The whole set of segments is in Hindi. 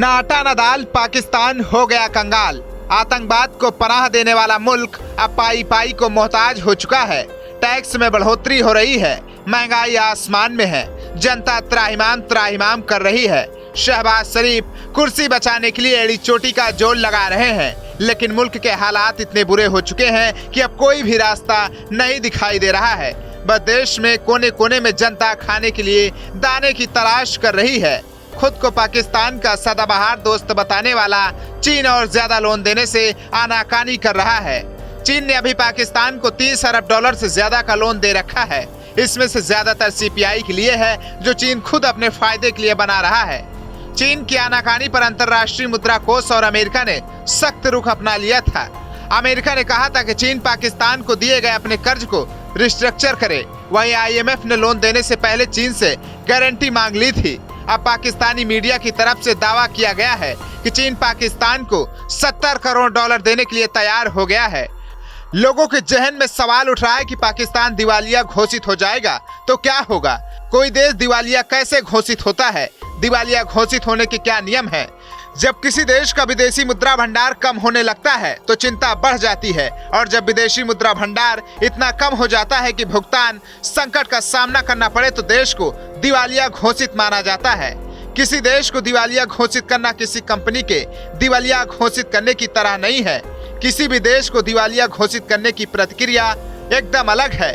न आटा न दाल, पाकिस्तान हो गया कंगाल। आतंकवाद को पनाह देने वाला मुल्क अब पाई पाई को मोहताज हो चुका है। टैक्स में बढ़ोतरी हो रही है, महंगाई आसमान में है, जनता त्राहिमाम त्राहिमाम कर रही है। शहबाज शरीफ कुर्सी बचाने के लिए एड़ी चोटी का जोर लगा रहे हैं, लेकिन मुल्क के हालात इतने बुरे हो चुके हैं कि अब कोई भी रास्ता नहीं दिखाई दे रहा है। बस देश में कोने कोने में जनता खाने के लिए दाने की तलाश कर रही है। खुद को पाकिस्तान का सदाबहार दोस्त बताने वाला चीन और ज्यादा लोन देने से आनाकानी कर रहा है। चीन ने अभी पाकिस्तान को 30 अरब डॉलर से ज्यादा का लोन दे रखा है। इसमें से ज्यादातर सीपीआई के लिए है, जो चीन खुद अपने फायदे के लिए बना रहा है। चीन की आनाकानी पर अंतर्राष्ट्रीय मुद्रा कोष और अमेरिका ने सख्त रुख अपना लिया था। अमेरिका ने कहा था कि चीन पाकिस्तान को दिए गए अपने कर्ज को रिस्ट्रक्चर करे। वहीं आईएमएफ ने लोन देने से पहले चीन से गारंटी मांग ली थी। अब पाकिस्तानी मीडिया की तरफ से दावा किया गया है कि चीन पाकिस्तान को 70 करोड़ डॉलर देने के लिए तैयार हो गया है। लोगों के जहन में सवाल उठ रहा है कि पाकिस्तान दिवालिया घोषित हो जाएगा तो क्या होगा? कोई देश दिवालिया कैसे घोषित होता है? दिवालिया घोषित होने के क्या नियम हैं? जब किसी देश का विदेशी मुद्रा भंडार कम होने लगता है तो चिंता बढ़ जाती है, और जब विदेशी मुद्रा भंडार इतना कम हो जाता है कि भुगतान संकट का सामना करना पड़े तो देश को दिवालिया घोषित माना जाता है। किसी देश को दिवालिया घोषित करना किसी कंपनी के दिवालिया घोषित करने की तरह नहीं है। किसी भी देश को दिवालिया घोषित करने की प्रक्रिया एकदम अलग है।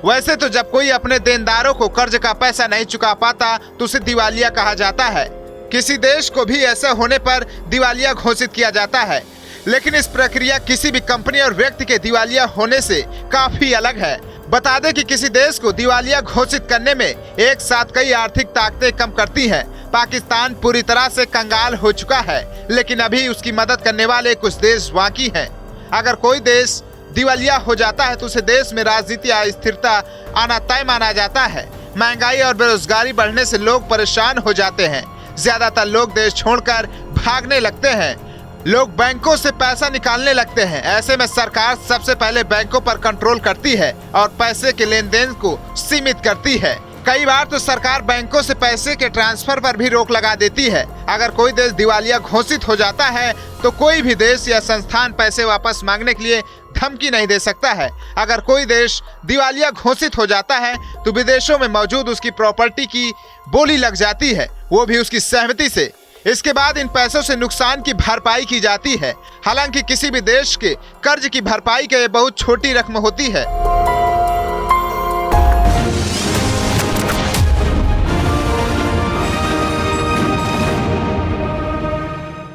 वैसे तो जब कोई अपने देनदारों को कर्ज का पैसा नहीं चुका पाता तो उसे दिवालिया कहा जाता है। किसी देश को भी ऐसा होने पर दिवालिया घोषित किया जाता है, लेकिन इस प्रक्रिया किसी भी कंपनी और व्यक्ति के दिवालिया होने से काफी अलग है। बता दें कि किसी देश को दिवालिया घोषित करने में एक साथ कई आर्थिक ताकतें कम करती हैं। पाकिस्तान पूरी तरह से कंगाल हो चुका है, लेकिन अभी उसकी मदद करने वाले कुछ देश बाकी हैं। अगर कोई देश दिवालिया हो जाता है तो उसे देश में राजनीति अस्थिरता आना तय माना जाता है। महंगाई और बेरोजगारी बढ़ने से लोग परेशान हो जाते हैं। ज्यादातर लोग देश छोड़कर भागने लगते हैं। लोग बैंकों से पैसा निकालने लगते हैं। ऐसे में सरकार सबसे पहले बैंकों पर कंट्रोल करती है और पैसे के लेन देन को सीमित करती है। कई बार तो सरकार बैंकों से पैसे के ट्रांसफर पर भी रोक लगा देती है। अगर कोई देश दिवालिया घोषित हो जाता है तो कोई भी देश या संस्थान पैसे वापस मांगने के लिए धमकी नहीं दे सकता है। अगर कोई देश दिवालिया घोषित हो जाता है तो विदेशों में मौजूद उसकी प्रॉपर्टी की बोली लग जाती है, वो भी उसकी सहमति से। इसके बाद इन पैसों से नुकसान की भरपाई की जाती है। हालांकि किसी भी देश के कर्ज की भरपाई के बहुत छोटी रकम होती है।